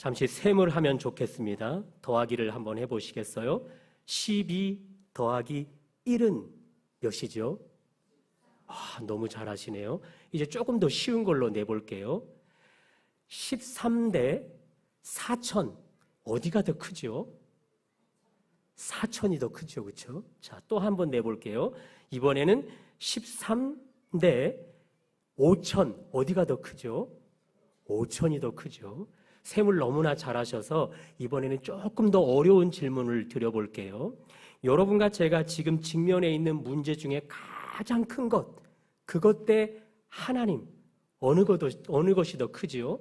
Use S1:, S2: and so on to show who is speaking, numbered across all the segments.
S1: 잠시 셈을 하면 좋겠습니다. 더하기를 한번 해보시겠어요? 12 더하기 1은 몇이죠? 너무 잘하시네요. 이제 조금 더 쉬운 걸로 내볼게요. 13대 4천 어디가 더 크죠? 4천이 더 크죠, 그렇죠? 자, 또 한번 내볼게요. 이번에는 13대 5천 어디가 더 크죠? 5천이 더 크죠. 셈을 너무나 잘하셔서 이번에는 조금 더 어려운 질문을 드려볼게요. 여러분과 제가 지금 직면해 있는 문제 중에 가장 큰 것, 그것 대 하나님, 어느 것이 더 크지요?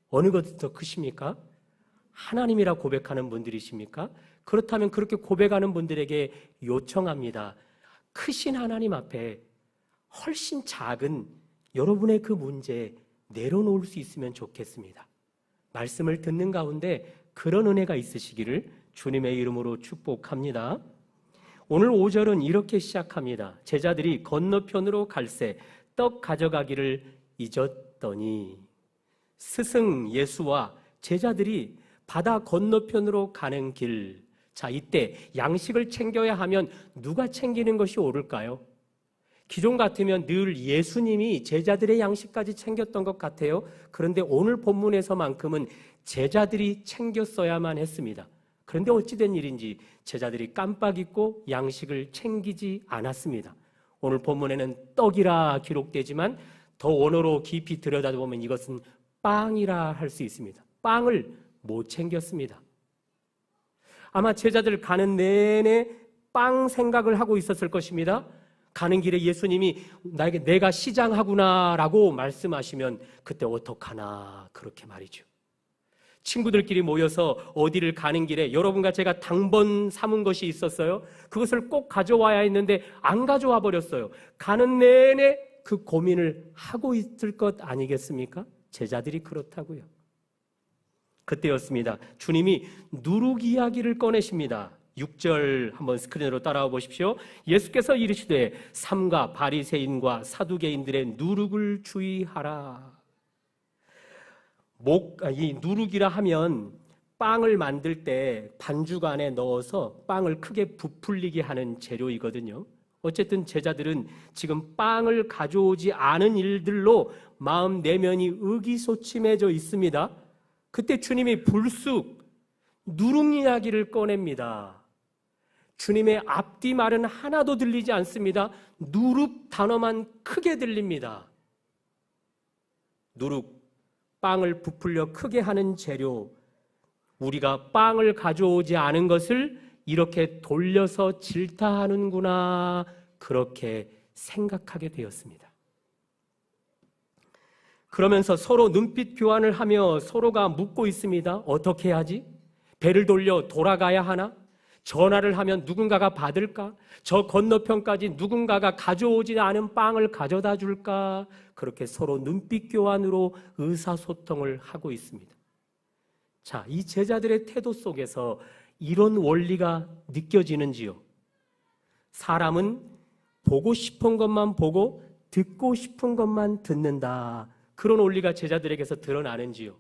S1: 어느 것이 더 크십니까? 하나님이라 고백하는 분들이십니까? 그렇다면 그렇게 고백하는 분들에게 요청합니다. 크신 하나님 앞에 훨씬 작은 여러분의 그 문제 내려놓을 수 있으면 좋겠습니다. 말씀을 듣는 가운데 그런 은혜가 있으시기를 주님의 이름으로 축복합니다. 오늘 5절은 이렇게 시작합니다. 제자들이 건너편으로 갈새 떡 가져가기를 잊었더니. 스승 예수와 제자들이 바다 건너편으로 가는 길. 자, 이때 양식을 챙겨야 하면 누가 챙기는 것이 옳을까요? 기존 같으면 늘 예수님이 제자들의 양식까지 챙겼던 것 같아요. 그런데 오늘 본문에서만큼은 제자들이 챙겼어야만 했습니다. 그런데 어찌된 일인지 제자들이 깜빡 잊고 양식을 챙기지 않았습니다. 오늘 본문에는 떡이라 기록되지만 더 원어로 깊이 들여다보면 이것은 빵이라 할 수 있습니다. 빵을 못 챙겼습니다. 아마 제자들 가는 내내 빵 생각을 하고 있었을 것입니다. 가는 길에 예수님이 나에게 내가 시장하구나 라고 말씀하시면 그때 어떡하나 그렇게 말이죠. 친구들끼리 모여서 어디를 가는 길에 여러분과 제가 당번 삼은 것이 있었어요. 그것을 꼭 가져와야 했는데 안 가져와 버렸어요. 가는 내내 그 고민을 하고 있을 것 아니겠습니까? 제자들이 그렇다고요. 그때였습니다. 주님이 누룩 이야기를 꺼내십니다. 6절 한번 스크린으로 따라와 보십시오. 예수께서 이르시되 삼가 바리새인과 사두개인들의 누룩을 주의하라. 이 누룩이라 하면 빵을 만들 때 반죽 안에 넣어서 빵을 크게 부풀리게 하는 재료이거든요. 어쨌든 제자들은 지금 빵을 가져오지 않은 일들로 마음 내면이 의기소침해져 있습니다. 그때 주님이 불쑥 누룩 이야기를 꺼냅니다. 주님의 앞뒤 말은 하나도 들리지 않습니다. 누룩 단어만 크게 들립니다. 누룩, 빵을 부풀려 크게 하는 재료. 우리가 빵을 가져오지 않은 것을 이렇게 돌려서 질타하는구나, 그렇게 생각하게 되었습니다. 그러면서 서로 눈빛 교환을 하며 서로가 묻고 있습니다. 어떻게 해야지? 배를 돌려 돌아가야 하나? 전화를 하면 누군가가 받을까? 저 건너편까지 누군가가 가져오지 않은 빵을 가져다 줄까? 그렇게 서로 눈빛 교환으로 의사소통을 하고 있습니다. 자, 이 제자들의 태도 속에서 이런 원리가 느껴지는지요? 사람은 보고 싶은 것만 보고 듣고 싶은 것만 듣는다. 그런 원리가 제자들에게서 드러나는지요?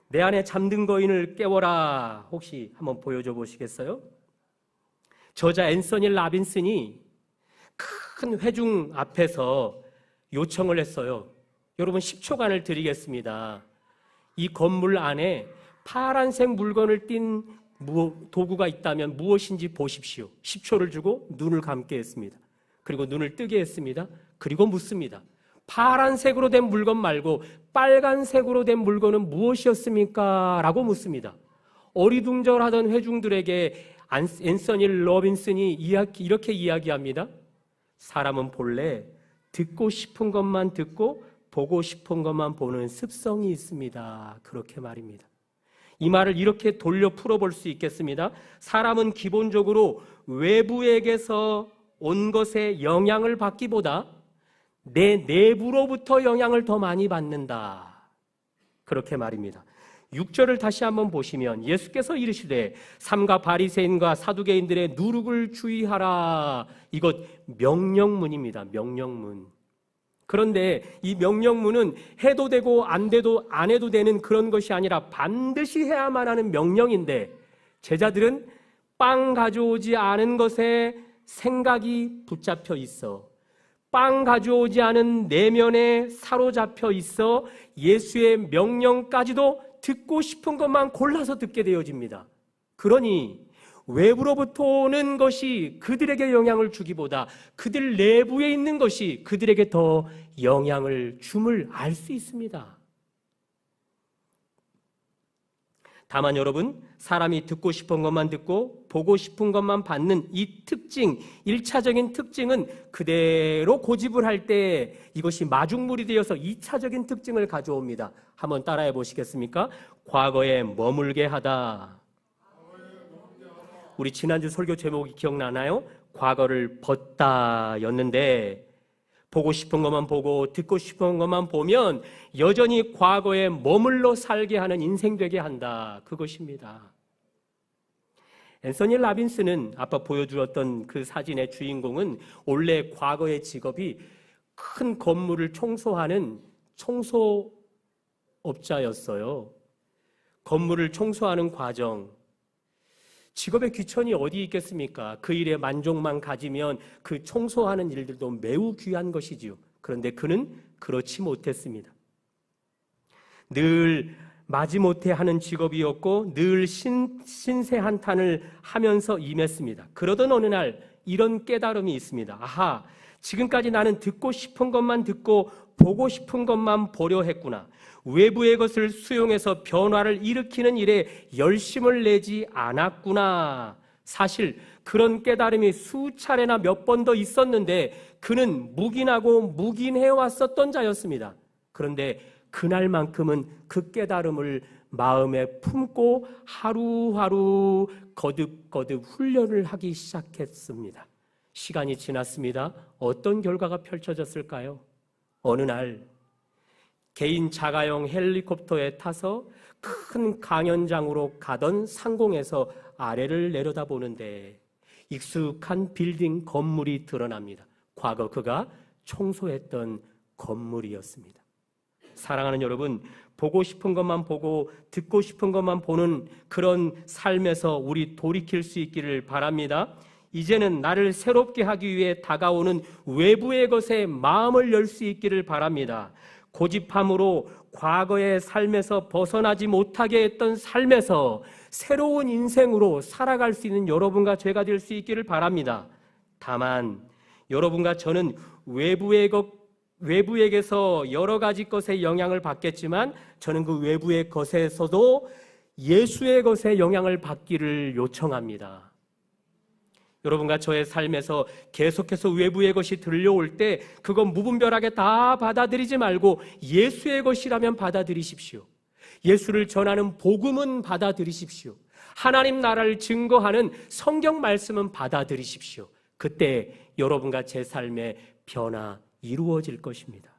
S1: 내 안에 잠든 거인을 깨워라. 혹시 한번 보여줘 보시겠어요? 저자 앤서니 라빈슨이 큰 회중 앞에서 요청을 했어요. 여러분 10초간을 드리겠습니다. 이 건물 안에 파란색 물건을 띤 도구가 있다면 무엇인지 보십시오. 10초를 주고 눈을 감게 했습니다. 그리고 눈을 뜨게 했습니다. 그리고 묻습니다. 파란색으로 된 물건 말고 빨간색으로 된 물건은 무엇이었습니까? 라고 묻습니다. 어리둥절하던 회중들에게 앤서니 러빈슨이 이렇게 이야기합니다. 사람은 본래 듣고 싶은 것만 듣고 보고 싶은 것만 보는 습성이 있습니다. 그렇게 말입니다. 이 말을 이렇게 돌려 풀어볼 수 있겠습니다. 사람은 기본적으로 외부에게서 온 것에 영향을 받기보다 내 내부로부터 영향을 더 많이 받는다. 그렇게 말입니다. 6절을 다시 한번 보시면 예수께서 이르시되 삼가 바리새인과 사두개인들의 누룩을 주의하라. 이것 명령문입니다. 명령문. 그런데 이 명령문은 해도 되고 안 해도 되는 그런 것이 아니라 반드시 해야만 하는 명령인데 제자들은 빵 가져오지 않은 것에 생각이 붙잡혀 있어 빵 가져오지 않은 내면에 사로잡혀 있어 예수의 명령까지도 듣고 싶은 것만 골라서 듣게 되어집니다. 그러니 외부로부터 오는 것이 그들에게 영향을 주기보다 그들 내부에 있는 것이 그들에게 더 영향을 줌을 알 수 있습니다. 다만 여러분, 사람이 듣고 싶은 것만 듣고 보고 싶은 것만 받는 이 특징, 1차적인 특징은 그대로 고집을 할 때 이것이 마중물이 되어서 2차적인 특징을 가져옵니다. 한번 따라해 보시겠습니까? 과거에 머물게 하다. 우리 지난주 설교 제목이 기억나나요? 과거를 벗다 였는데 보고 싶은 것만 보고 듣고 싶은 것만 보면 여전히 과거에 머물러 살게 하는 인생 되게 한다. 그것입니다. 앤서니 라빈스는 아까 보여주었던 그 사진의 주인공은 원래 과거의 직업이 큰 건물을 청소하는 청소업자였어요. 건물을 청소하는 과정, 직업의 귀천이 어디 있겠습니까? 그 일에 만족만 가지면 그 청소하는 일들도 매우 귀한 것이지요. 그런데 그는 그렇지 못했습니다. 늘 마지못해 하는 직업이었고 늘 신세한탄을 하면서 임했습니다. 그러던 어느 날 이런 깨달음이 있습니다. 아하, 지금까지 나는 듣고 싶은 것만 듣고 보고 싶은 것만 보려 했구나. 외부의 것을 수용해서 변화를 일으키는 일에 열심을 내지 않았구나. 사실 그런 깨달음이 수차례나 몇 번 더 있었는데 그는 묵인하고 묵인해왔었던 자였습니다. 그런데 그날만큼은 그 깨달음을 마음에 품고 하루하루 거듭거듭 훈련을 하기 시작했습니다. 시간이 지났습니다. 어떤 결과가 펼쳐졌을까요? 어느 날 개인 자가용 헬리콥터에 타서 큰 강연장으로 가던 상공에서 아래를 내려다보는데 익숙한 빌딩 건물이 드러납니다. 과거 그가 청소했던 건물이었습니다. 사랑하는 여러분, 보고 싶은 것만 보고 듣고 싶은 것만 보는 그런 삶에서 우리 돌이킬 수 있기를 바랍니다. 이제는 나를 새롭게 하기 위해 다가오는 외부의 것에 마음을 열 수 있기를 바랍니다. 고집함으로 과거의 삶에서 벗어나지 못하게 했던 삶에서 새로운 인생으로 살아갈 수 있는 여러분과 제가 될 수 있기를 바랍니다. 다만 여러분과 저는 외부에게서 여러 가지 것에 영향을 받겠지만 저는 그 외부의 것에서도 예수의 것에 영향을 받기를 요청합니다. 여러분과 저의 삶에서 계속해서 외부의 것이 들려올 때 그건 무분별하게 다 받아들이지 말고 예수의 것이라면 받아들이십시오. 예수를 전하는 복음은 받아들이십시오. 하나님 나라를 증거하는 성경 말씀은 받아들이십시오. 그때 여러분과 제 삶의 변화 이루어질 것입니다.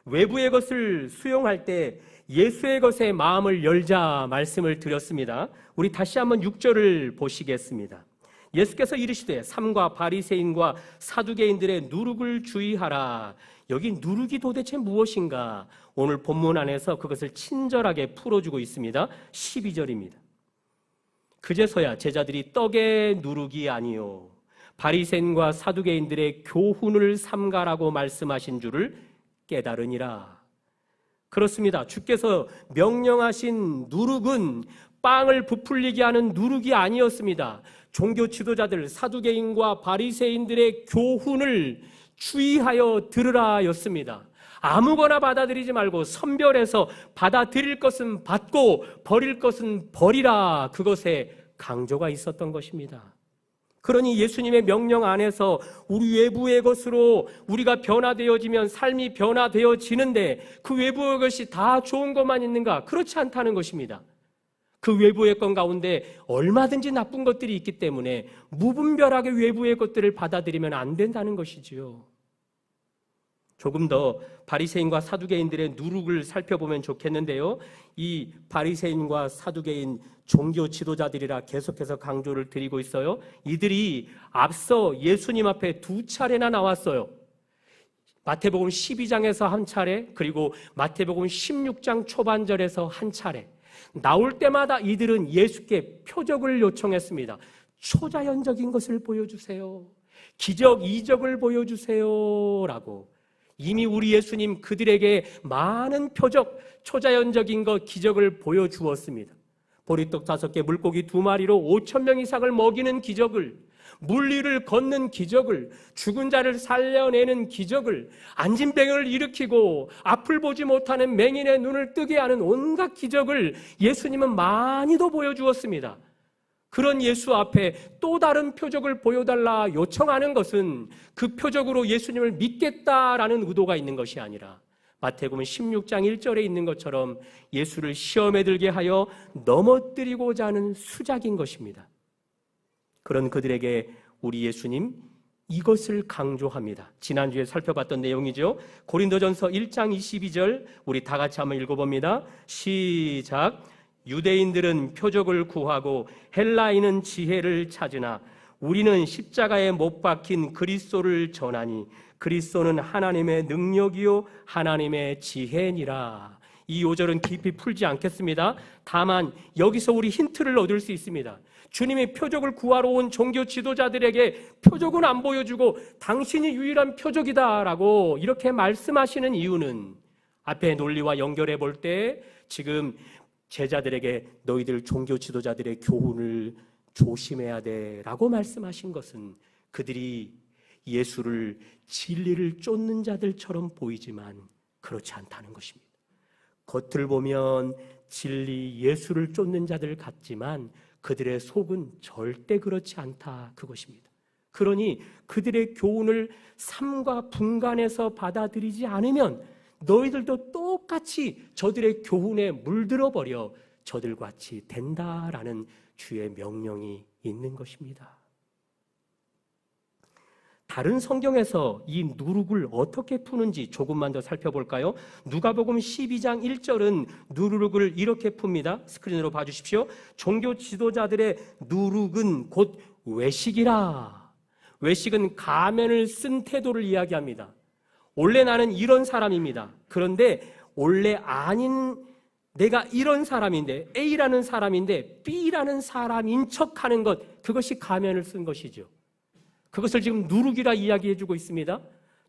S1: 외부의 것을 수용할 때 예수의 것에 마음을 열자 말씀을 드렸습니다. 우리 다시 한번 6절을 보시겠습니다. 예수께서 이르시되 삼가 바리새인과 사두개인들의 누룩을 주의하라. 여기 누룩이 도대체 무엇인가? 오늘 본문 안에서 그것을 친절하게 풀어주고 있습니다. 12절입니다. 그제서야 제자들이 떡의 누룩이 아니요 바리새인과 사두개인들의 교훈을 삼가라고 말씀하신 줄을 깨달으니라. 그렇습니다. 주께서 명령하신 누룩은 빵을 부풀리게 하는 누룩이 아니었습니다. 종교 지도자들 사두개인과 바리새인들의 교훈을 주의하여 들으라 였습니다. 아무거나 받아들이지 말고 선별해서 받아들일 것은 받고 버릴 것은 버리라. 그것에 강조가 있었던 것입니다. 그러니 예수님의 명령 안에서 우리 외부의 것으로 우리가 변화되어지면 삶이 변화되어지는데 그 외부의 것이 다 좋은 것만 있는가? 그렇지 않다는 것입니다. 그 외부의 것 가운데 얼마든지 나쁜 것들이 있기 때문에 무분별하게 외부의 것들을 받아들이면 안 된다는 것이지요. 조금 더 바리새인과 사두개인들의 누룩을 살펴보면 좋겠는데요. 이 바리새인과 사두개인 종교 지도자들이라 계속해서 강조를 드리고 있어요. 이들이 앞서 예수님 앞에 2차례나 나왔어요. 마태복음 12장에서 한 차례, 그리고 마태복음 16장 초반절에서 한 차례 나올 때마다 이들은 예수께 표적을 요청했습니다. 초자연적인 것을 보여주세요. 기적, 이적을 보여주세요 라고. 이미 우리 예수님 그들에게 많은 표적, 초자연적인 것, 기적을 보여주었습니다. 보리떡 5개, 물고기 2마리로 5,000명 이상을 먹이는 기적을, 물 위를 걷는 기적을, 죽은 자를 살려내는 기적을, 안진뱅이를 일으키고 앞을 보지 못하는 맹인의 눈을 뜨게 하는 온갖 기적을 예수님은 많이도 보여주었습니다. 그런 예수 앞에 또 다른 표적을 보여달라 요청하는 것은 그 표적으로 예수님을 믿겠다라는 의도가 있는 것이 아니라 마태복음 16장 1절에 있는 것처럼 예수를 시험에 들게 하여 넘어뜨리고자 하는 수작인 것입니다. 그런 그들에게 우리 예수님 이것을 강조합니다. 지난주에 살펴봤던 내용이죠. 고린도전서 1장 22절 우리 다 같이 한번 읽어봅니다. 시작. 유대인들은 표적을 구하고 헬라인은 지혜를 찾으나 우리는 십자가에 못 박힌 그리스도를 전하니 그리스도는 하나님의 능력이요 하나님의 지혜니라. 이 요절은 깊이 풀지 않겠습니다. 다만 여기서 우리 힌트를 얻을 수 있습니다. 주님이 표적을 구하러 온 종교 지도자들에게 표적은 안 보여주고 당신이 유일한 표적이다라고 이렇게 말씀하시는 이유는 앞에 논리와 연결해 볼 때 지금 제자들에게 너희들 종교 지도자들의 교훈을 조심해야 돼라고 말씀하신 것은 그들이 예수를 진리를 쫓는 자들처럼 보이지만 그렇지 않다는 것입니다. 겉을 보면 진리 예수를 쫓는 자들 같지만 그들의 속은 절대 그렇지 않다 그것입니다. 그러니 그들의 교훈을 삶과 분간해서 받아들이지 않으면 너희들도 똑같이 저들의 교훈에 물들어 버려 저들같이 된다라는 주의 명령이 있는 것입니다. 다른 성경에서 이 누룩을 어떻게 푸는지 조금만 더 살펴볼까요? 누가복음 12장 1절은 누룩을 이렇게 풉니다. 스크린으로 봐주십시오. 종교 지도자들의 누룩은 곧 외식이라. 외식은 가면을 쓴 태도를 이야기합니다. 원래 나는 이런 사람입니다. 그런데 원래 아닌 내가 이런 사람인데 A라는 사람인데 B라는 사람인 척하는 것, 그것이 가면을 쓴 것이죠. 그것을 지금 누룩이라 이야기해주고 있습니다.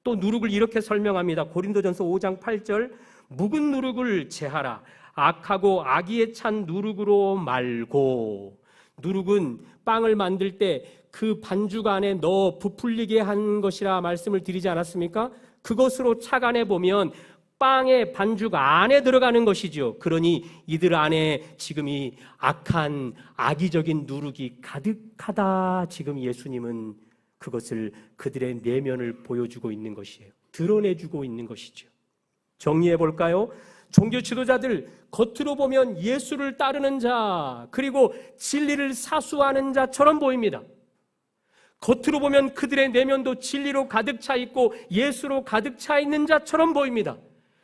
S1: 또 누룩을 이렇게 설명합니다. 고린도전서 5장 8절 묵은 누룩을 제하라. 악하고 악의에 찬 누룩으로 말고. 누룩은 빵을 만들 때 그 반죽 안에 넣어 부풀리게 한 것이라 말씀을 드리지 않았습니까? 그것으로 착안해 보면 빵의 반죽 안에 들어가는 것이죠. 그러니 이들 안에 지금 이 악한 악의적인 누룩이 가득하다. 지금 예수님은 그것을 그들의 내면을 보여주고 있는 것이에요. 드러내주고 있는 것이죠. 정리해 볼까요? 종교 지도자들 겉으로 보면 예수를 따르는 자 그리고 진리를 사수하는 자처럼 보입니다. 겉으로 보면 그들의 내면도 진리로 가득 차 있고 예수로 가득 차 있는 자처럼 보입니다.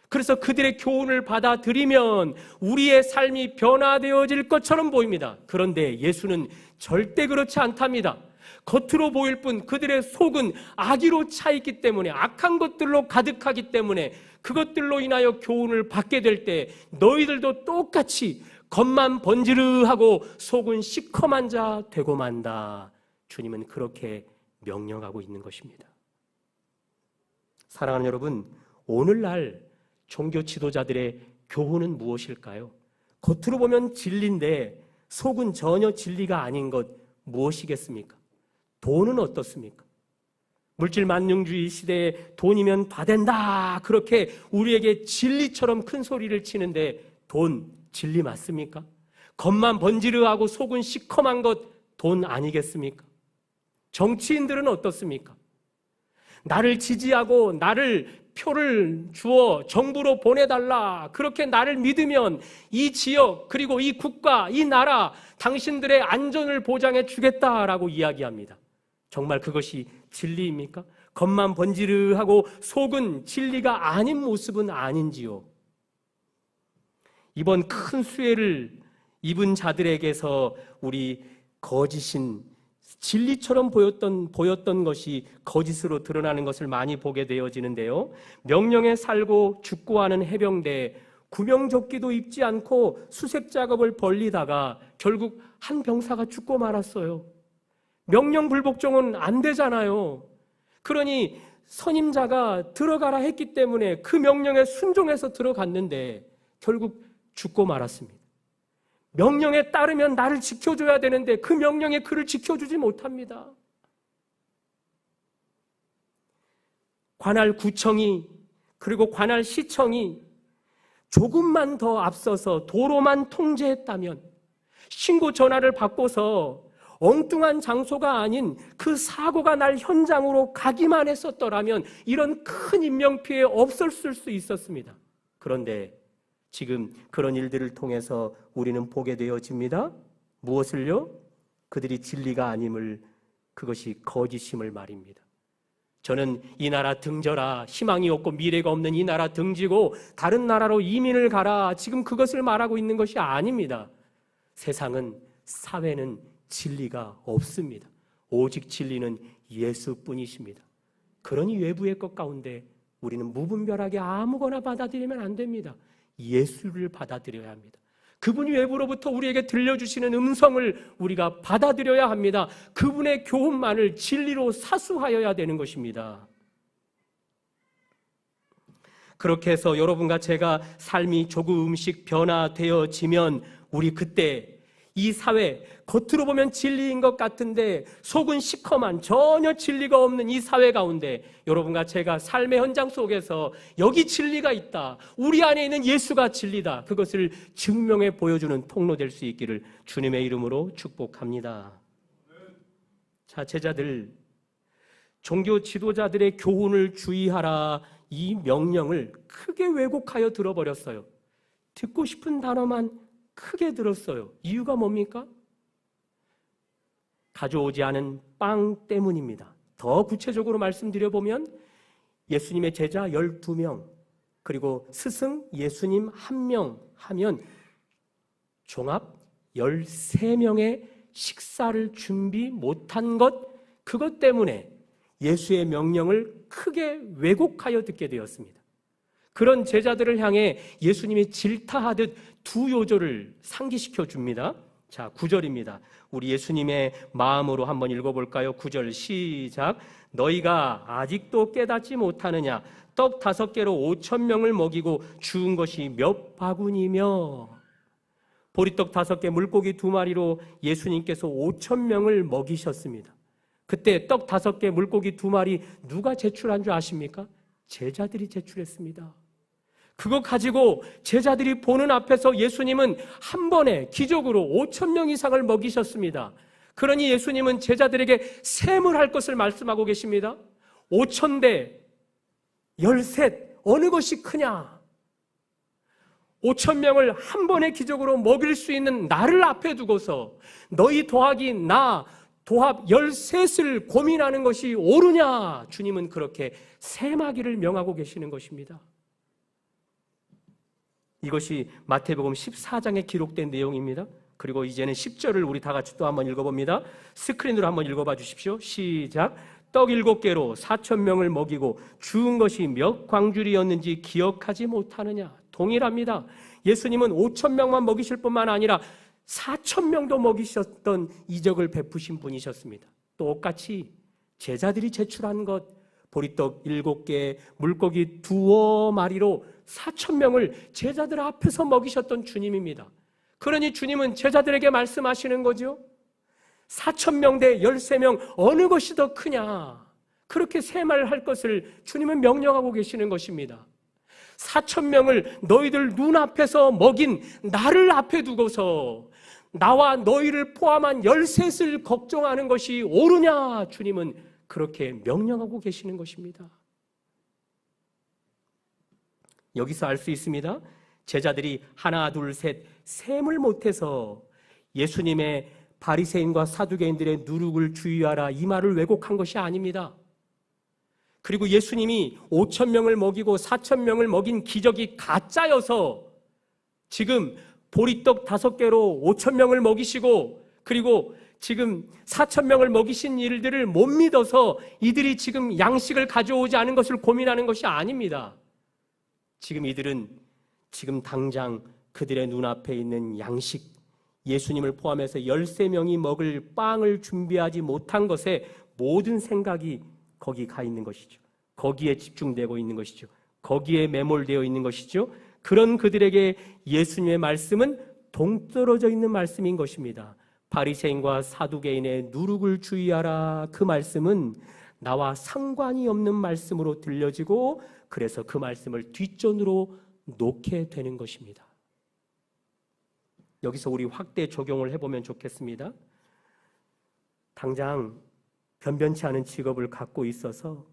S1: 그래서 그들의 교훈을 받아들이면 우리의 삶이 변화되어질 것처럼 보입니다. 그런데 예수는 절대 그렇지 않답니다. 겉으로 보일 뿐 그들의 속은 악의로 차 있기 때문에 악한 것들로 가득하기 때문에 그것들로 인하여 교훈을 받게 될 때 너희들도 똑같이 겉만 번지르하고 속은 시커먼 자 되고 만다. 주님은 그렇게 명령하고 있는 것입니다. 사랑하는 여러분, 오늘날 종교 지도자들의 교훈은 무엇일까요? 겉으로 보면 진리인데 속은 전혀 진리가 아닌 것 무엇이겠습니까? 돈은 어떻습니까? 물질 만능주의 시대에 돈이면 다 된다 그렇게 우리에게 진리처럼 큰 소리를 치는데 돈 진리 맞습니까? 겉만 번지르하고 속은 시커먼 것 돈 아니겠습니까? 정치인들은 어떻습니까? 나를 지지하고 나를 표를 주어 정부로 보내달라 그렇게 나를 믿으면 이 지역 그리고 이 국가 이 나라 당신들의 안전을 보장해 주겠다라고 이야기합니다. 정말 그것이 진리입니까? 겉만 번지르하고 속은 진리가 아닌 모습은 아닌지요? 이번 큰 수혜를 입은 자들에게서 우리 거짓인 진리처럼 보였던 것이 거짓으로 드러나는 것을 많이 보게 되어지는데요. 명령에 살고 죽고하는 해병대, 구명조끼도 입지 않고 수색 작업을 벌리다가 결국 한 병사가 죽고 말았어요. 명령 불복종은 안 되잖아요. 그러니 선임자가 들어가라 했기 때문에 그 명령에 순종해서 들어갔는데 결국 죽고 말았습니다. 명령에 따르면 나를 지켜줘야 되는데 그 명령에 그를 지켜주지 못합니다. 관할 구청이 그리고 관할 시청이 조금만 더 앞서서 도로만 통제했다면, 신고 전화를 받고서 엉뚱한 장소가 아닌 그 사고가 날 현장으로 가기만 했었더라면 이런 큰 인명피해 없었을 수 있었습니다. 그런데 지금 그런 일들을 통해서 우리는 보게 되어집니다. 무엇을요? 그들이 진리가 아님을, 그것이 거짓임을 말입니다. 저는 이 나라 등져라, 희망이 없고 미래가 없는 이 나라 등지고 다른 나라로 이민을 가라, 지금 그것을 말하고 있는 것이 아닙니다. 세상은, 사회는 진리가 없습니다. 오직 진리는 예수뿐이십니다. 그러니 외부의 것 가운데 우리는 무분별하게 아무거나 받아들이면 안 됩니다. 예수를 받아들여야 합니다. 그분이 외부로부터 우리에게 들려주시는 음성을 우리가 받아들여야 합니다. 그분의 교훈만을 진리로 사수하여야 되는 것입니다. 그렇게 해서 여러분과 제가 삶이 조금씩 변화되어지면 우리 그때 이 사회, 겉으로 보면 진리인 것 같은데 속은 시커먼 전혀 진리가 없는 이 사회 가운데 여러분과 제가 삶의 현장 속에서 여기 진리가 있다, 우리 안에 있는 예수가 진리다, 그것을 증명해 보여주는 통로 될 수 있기를 주님의 이름으로 축복합니다. 자, 제자들, 종교 지도자들의 교훈을 주의하라, 이 명령을 크게 왜곡하여 들어버렸어요. 듣고 싶은 단어만 크게 들었어요. 이유가 뭡니까? 가져오지 않은 빵 때문입니다. 더 구체적으로 말씀드려보면 예수님의 제자 12명 그리고 스승 예수님 1명 하면 종합 13명의 식사를 준비 못한 것, 그것 때문에 예수의 명령을 크게 왜곡하여 듣게 되었습니다. 그런 제자들을 향해 예수님이 질타하듯 두 요절을 상기시켜 줍니다. 자, 9절입니다. 우리 예수님의 마음으로 한번 읽어볼까요? 9절 시작. 너희가 아직도 깨닫지 못하느냐? 떡 5개로 5,000명을 먹이고 주운 것이 몇 바구니며? 보리떡 5개, 물고기 2마리로 예수님께서 5,000명을 먹이셨습니다. 그때 떡 5개, 물고기 2마리 누가 제출한 줄 아십니까? 제자들이 제출했습니다. 그거 가지고 제자들이 보는 앞에서 예수님은 한 번에 기적으로 5,000명 이상을 먹이셨습니다. 그러니 예수님은 제자들에게 셈을 할 것을 말씀하고 계십니다. 5,000대 13, 어느 것이 크냐? 5,000명을 한 번에 기적으로 먹일 수 있는 나를 앞에 두고서 너희 더하기 나 도합 13을 고민하는 것이 옳으냐? 주님은 그렇게 셈하기를 명하고 계시는 것입니다. 이것이 마태복음 14장에 기록된 내용입니다. 그리고 이제는 10절을 우리 다 같이 또 한번 읽어봅니다. 스크린으로 한번 읽어봐 주십시오. 시작. 떡 7개로 4,000명을 먹이고 주운 것이 몇 광줄이었는지 기억하지 못하느냐? 동일합니다. 예수님은 5,000명만 먹이실 뿐만 아니라 4,000명도 먹이셨던 이적을 베푸신 분이셨습니다. 똑같이 제자들이 제출한 것, 보리떡 7개, 물고기 2마리로 4,000명을 제자들 앞에서 먹이셨던 주님입니다. 그러니 주님은 제자들에게 말씀하시는 거죠. 4,000명 대 13명 어느 것이 더 크냐? 그렇게 세말할 것을 주님은 명령하고 계시는 것입니다. 4,000명을 너희들 눈앞에서 먹인 나를 앞에 두고서 나와 너희를 포함한 13을 걱정하는 것이 옳으냐? 주님은 그렇게 명령하고 계시는 것입니다. 여기서 알 수 있습니다. 제자들이 하나, 둘, 셋, 셈을 못해서 예수님의 바리새인과 사두개인들의 누룩을 주의하라, 이 말을 왜곡한 것이 아닙니다. 그리고 예수님이 5,000명을 먹이고 4,000명을 먹인 기적이 가짜여서 지금 보리떡 5개로 5,000명을 먹이시고 그리고 지금 4,000명을 먹이신 일들을 못 믿어서 이들이 지금 양식을 가져오지 않은 것을 고민하는 것이 아닙니다. 지금 이들은 지금 당장 그들의 눈앞에 있는 양식, 예수님을 포함해서 13명이 먹을 빵을 준비하지 못한 것에 모든 생각이 거기 가 있는 것이죠. 거기에 집중되고 있는 것이죠. 거기에 매몰되어 있는 것이죠. 그런 그들에게 예수님의 말씀은 동떨어져 있는 말씀인 것입니다. 바리새인과 사두개인의 누룩을 주의하라. 그 말씀은 나와 상관이 없는 말씀으로 들려지고 그래서 그 말씀을 뒷전으로 놓게 되는 것입니다. 여기서 우리 확대 적용을 해보면 좋겠습니다. 당장 변변치 않은 직업을 갖고 있어서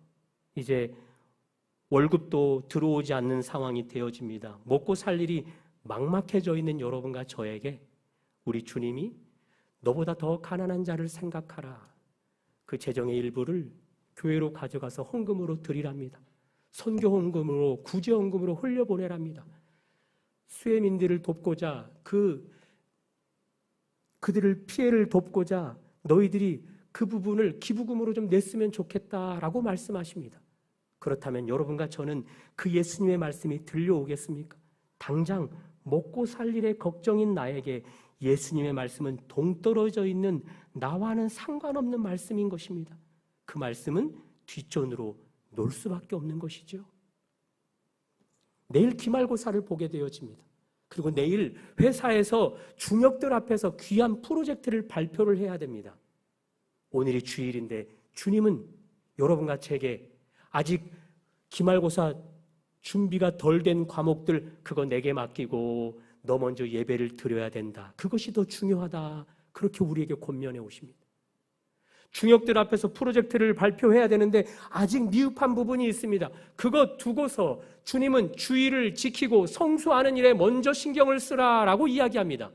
S1: 이제 월급도 들어오지 않는 상황이 되어집니다. 먹고 살 일이 막막해져 있는 여러분과 저에게 우리 주님이 너보다 더 가난한 자를 생각하라. 그 재정의 일부를 교회로 가져가서 헌금으로 드리랍니다. 선교 헌금으로, 구제 헌금으로 흘려보내랍니다. 수혜민들을 돕고자 그들을 피해를 돕고자 너희들이 그 부분을 기부금으로 좀 냈으면 좋겠다라고 말씀하십니다. 그렇다면 여러분과 저는 그 예수님의 말씀이 들려오겠습니까? 당장 먹고 살 일에 걱정인 나에게 예수님의 말씀은 동떨어져 있는 나와는 상관없는 말씀인 것입니다. 그 말씀은 뒷전으로 놓을 수밖에 없는 것이죠. 내일 기말고사를 보게 되어집니다. 그리고 내일 회사에서 중역들 앞에서 귀한 프로젝트를 발표를 해야 됩니다. 오늘이 주일인데 주님은 여러분과 제게 아직 기말고사 준비가 덜 된 과목들 그거 내게 맡기고 너 먼저 예배를 드려야 된다. 그것이 더 중요하다. 그렇게 우리에게 권면해 오십니다. 중역들 앞에서 프로젝트를 발표해야 되는데 아직 미흡한 부분이 있습니다. 그거 두고서 주님은 주의를 지키고 성수하는 일에 먼저 신경을 쓰라라고 이야기합니다.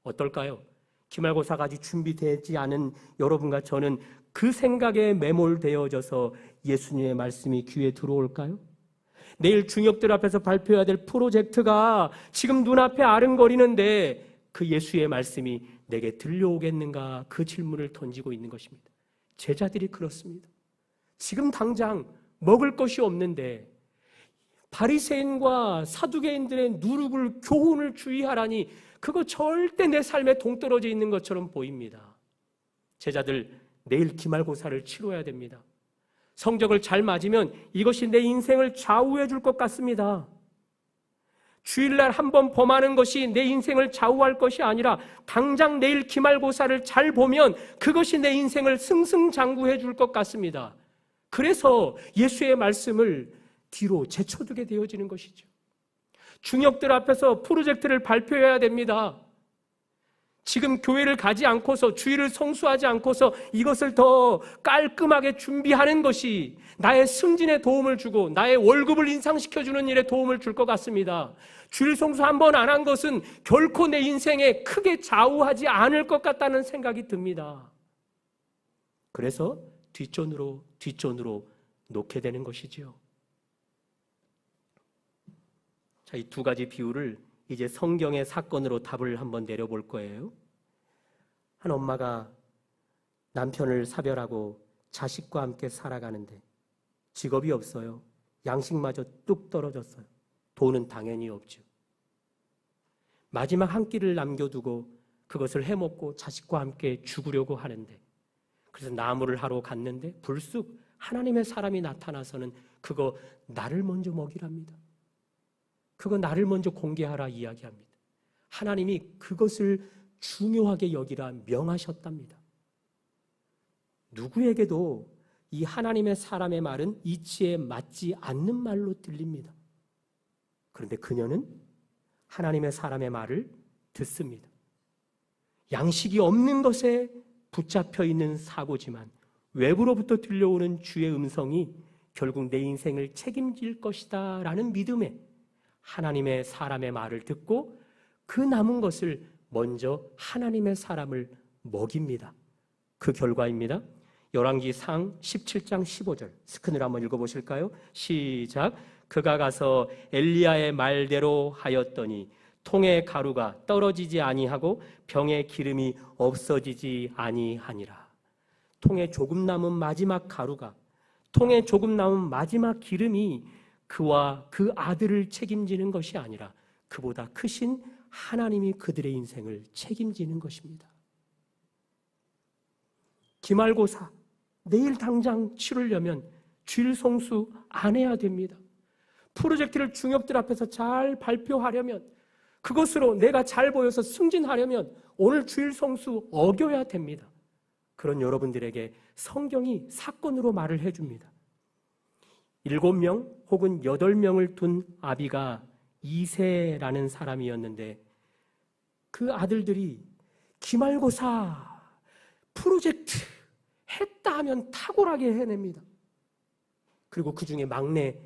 S1: 어떨까요? 기말고사가 아직 준비되지 않은 여러분과 저는 그 생각에 매몰되어져서 예수님의 말씀이 귀에 들어올까요? 내일 중역들 앞에서 발표해야 될 프로젝트가 지금 눈앞에 아른거리는데 그 예수의 말씀이 내게 들려오겠는가? 그 질문을 던지고 있는 것입니다. 제자들이 그렇습니다. 지금 당장 먹을 것이 없는데 바리새인과 사두개인들의 누룩을 교훈을 주의하라니 그거 절대 내 삶에 동떨어져 있는 것처럼 보입니다. 제자들 내일 기말고사를 치러야 됩니다. 성적을 잘 맞으면 이것이 내 인생을 좌우해 줄 것 같습니다. 주일날 한번 범하는 것이 내 인생을 좌우할 것이 아니라 당장 내일 기말고사를 잘 보면 그것이 내 인생을 승승장구해 줄 것 같습니다. 그래서 예수의 말씀을 뒤로 제쳐두게 되어지는 것이죠. 중역들 앞에서 프로젝트를 발표해야 됩니다. 지금 교회를 가지 않고서 주일을 성수하지 않고서 이것을 더 깔끔하게 준비하는 것이 나의 승진에 도움을 주고 나의 월급을 인상시켜주는 일에 도움을 줄 것 같습니다. 주일 성수 한 번 안 한 것은 결코 내 인생에 크게 좌우하지 않을 것 같다는 생각이 듭니다. 그래서 뒷전으로 놓게 되는 것이죠. 자, 이 두 가지 비유를 이제 성경의 사건으로 답을 한번 내려볼 거예요. 한 엄마가 남편을 사별하고 자식과 함께 살아가는데 직업이 없어요. 양식마저 뚝 떨어졌어요. 돈은 당연히 없죠. 마지막 한 끼를 남겨두고 그것을 해먹고 자식과 함께 죽으려고 하는데 그래서 나무를 하러 갔는데 불쑥 하나님의 사람이 나타나서는 그거 나를 먼저 먹이랍니다. 그거 나를 먼저 공개하라 이야기합니다. 하나님이 그것을 중요하게 여기라 명하셨답니다. 누구에게도 이 하나님의 사람의 말은 이치에 맞지 않는 말로 들립니다. 그런데 그녀는 하나님의 사람의 말을 듣습니다. 양식이 없는 것에 붙잡혀 있는 사고지만 외부로부터 들려오는 주의 음성이 결국 내 인생을 책임질 것이다 라는 믿음에 하나님의 사람의 말을 듣고 그 남은 것을 먼저 하나님의 사람을 먹입니다. 그 결과입니다. 열왕기상 17장 15절 스크린으로 한번 읽어보실까요? 시작. 그가 가서 엘리야의 말대로 하였더니 통의 가루가 떨어지지 아니하고 병의 기름이 없어지지 아니하니라. 통에 조금 남은 마지막 가루가, 통에 조금 남은 마지막 기름이 그와 그 아들을 책임지는 것이 아니라 그보다 크신 하나님이 그들의 인생을 책임지는 것입니다. 기말고사 내일 당장 치르려면 주일 성수 안 해야 됩니다. 프로젝트를 중역들 앞에서 잘 발표하려면, 그것으로 내가 잘 보여서 승진하려면 오늘 주일 성수 어겨야 됩니다. 그런 여러분들에게 성경이 사건으로 말을 해줍니다. 7명 혹은 8명을 둔 아비가 이새라는 사람이었는데, 그 아들들이 기말고사 프로젝트 했다 하면 탁월하게 해냅니다. 그리고 그 중에 막내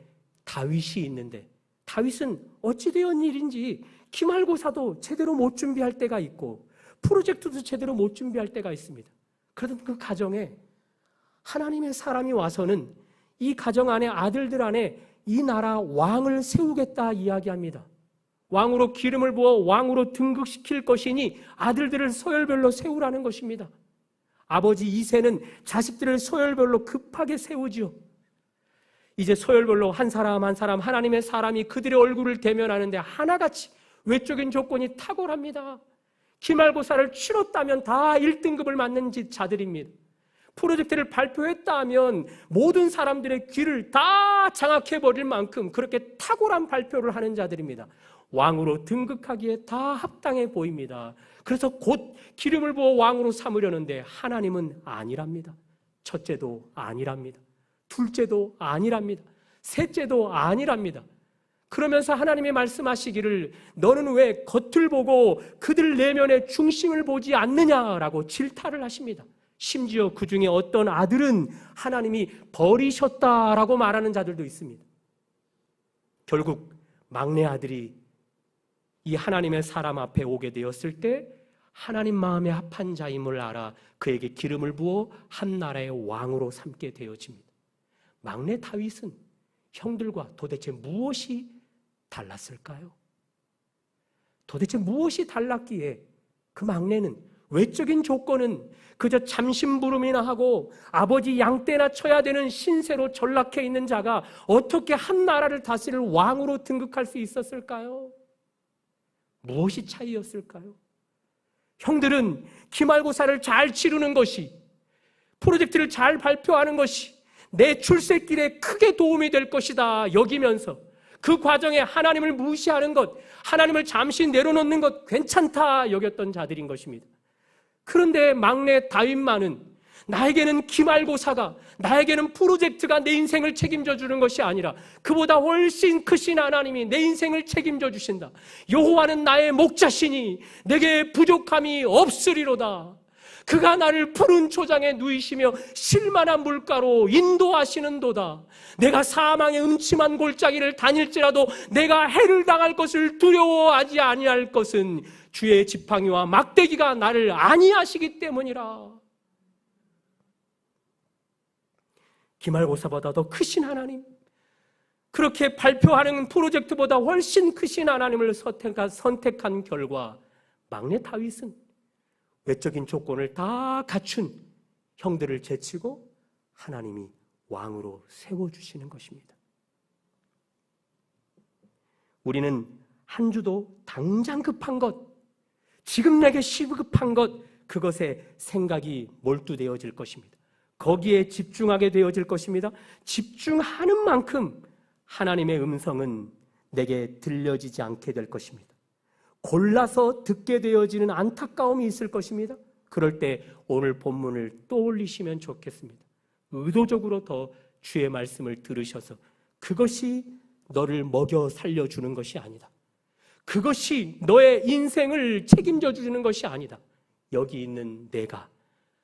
S1: 다윗이 있는데, 다윗은 어찌되었 일인지 기말고사도 제대로 못 준비할 때가 있고 프로젝트도 제대로 못 준비할 때가 있습니다. 그러던 그 가정에 하나님의 사람이 와서는 이 가정 안에, 아들들 안에 이 나라 왕을 세우겠다 이야기합니다. 왕으로 기름을 부어 왕으로 등극시킬 것이니 아들들을 서열별로 세우라는 것입니다. 아버지 이새는 자식들을 서열별로 급하게 세우지요. 이제 서열별로 한 사람 한 사람 하나님의 사람이 그들의 얼굴을 대면하는데 하나같이 외적인 조건이 탁월합니다. 기말고사를 치렀다면 다 1등급을 맞는 자들입니다. 프로젝트를 발표했다 하면 모든 사람들의 귀를 다 장악해버릴 만큼 그렇게 탁월한 발표를 하는 자들입니다. 왕으로 등극하기에 다 합당해 보입니다. 그래서 곧 기름을 부어 왕으로 삼으려는데 하나님은 아니랍니다. 첫째도 아니랍니다. 둘째도 아니랍니다. 셋째도 아니랍니다. 그러면서 하나님이 말씀하시기를 너는 왜 겉을 보고 그들 내면의 중심을 보지 않느냐라고 질타를 하십니다. 심지어 그 중에 어떤 아들은 하나님이 버리셨다라고 말하는 자들도 있습니다. 결국 막내 아들이 이 하나님의 사람 앞에 오게 되었을 때 하나님 마음에 합한 자임을 알아 그에게 기름을 부어 한 나라의 왕으로 삼게 되어집니다. 막내 다윗은 형들과 도대체 무엇이 달랐을까요? 도대체 무엇이 달랐기에 그 막내는 외적인 조건은 그저 잠심부름이나 하고 아버지 양떼나 쳐야 되는 신세로 전락해 있는 자가 어떻게 한 나라를 다스릴 왕으로 등극할 수 있었을까요? 무엇이 차이였을까요? 형들은 기말고사를 잘 치르는 것이, 프로젝트를 잘 발표하는 것이 내 출세길에 크게 도움이 될 것이다 여기면서 그 과정에 하나님을 무시하는 것, 하나님을 잠시 내려놓는 것 괜찮다 여겼던 자들인 것입니다. 그런데 막내 다윗만은 나에게는 기말고사가, 나에게는 프로젝트가 내 인생을 책임져 주는 것이 아니라 그보다 훨씬 크신 하나님이 내 인생을 책임져 주신다. 여호와는 나의 목자시니 내게 부족함이 없으리로다. 그가 나를 푸른 초장에 누이시며 실만한 물가로 인도하시는도다. 내가 사망의 음침한 골짜기를 다닐지라도 내가 해를 당할 것을 두려워하지 아니할 것은 주의 지팡이와 막대기가 나를 안위하시기 때문이라. 기말고사보다 더 크신 하나님, 그렇게 발표하는 프로젝트보다 훨씬 크신 하나님을 선택한 결과 막내 다윗은 외적인 조건을 다 갖춘 형들을 제치고 하나님이 왕으로 세워주시는 것입니다. 우리는 한 주도 당장 급한 것, 지금 내게 시급한 것, 그것에 생각이 몰두되어질 것입니다. 거기에 집중하게 되어질 것입니다. 집중하는 만큼 하나님의 음성은 내게 들려지지 않게 될 것입니다. 골라서 듣게 되어지는 안타까움이 있을 것입니다. 그럴 때 오늘 본문을 떠올리시면 좋겠습니다. 의도적으로 더 주의 말씀을 들으셔서 그것이 너를 먹여 살려주는 것이 아니다. 그것이 너의 인생을 책임져 주는 것이 아니다. 여기 있는 내가,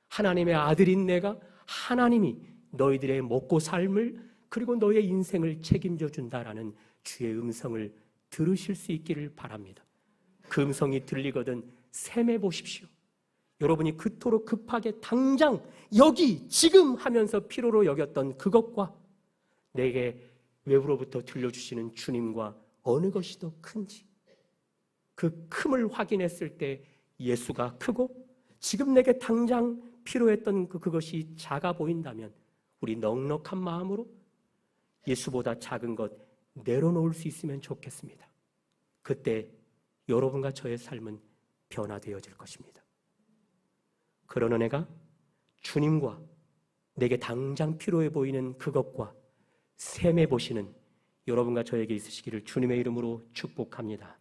S1: 하나님의 아들인 내가, 하나님이 너희들의 먹고 삶을 그리고 너의 인생을 책임져 준다라는 주의 음성을 들으실 수 있기를 바랍니다. 그 음성이 들리거든 샘해 보십시오. 여러분이 그토록 급하게 당장 여기 지금 하면서 필요로 여겼던 그것과 내게 외부로부터 들려주시는 주님과 어느 것이 더 큰지 그 큼을 확인했을 때 예수가 크고 지금 내게 당장 필요했던 그것이 작아 보인다면 우리 넉넉한 마음으로 예수보다 작은 것 내려놓을 수 있으면 좋겠습니다. 그때 여러분과 저의 삶은 변화되어질 것입니다. 그런 은혜가 주님과 내게 당장 필요해 보이는 그것과 셈해 보시는 여러분과 저에게 있으시기를 주님의 이름으로 축복합니다.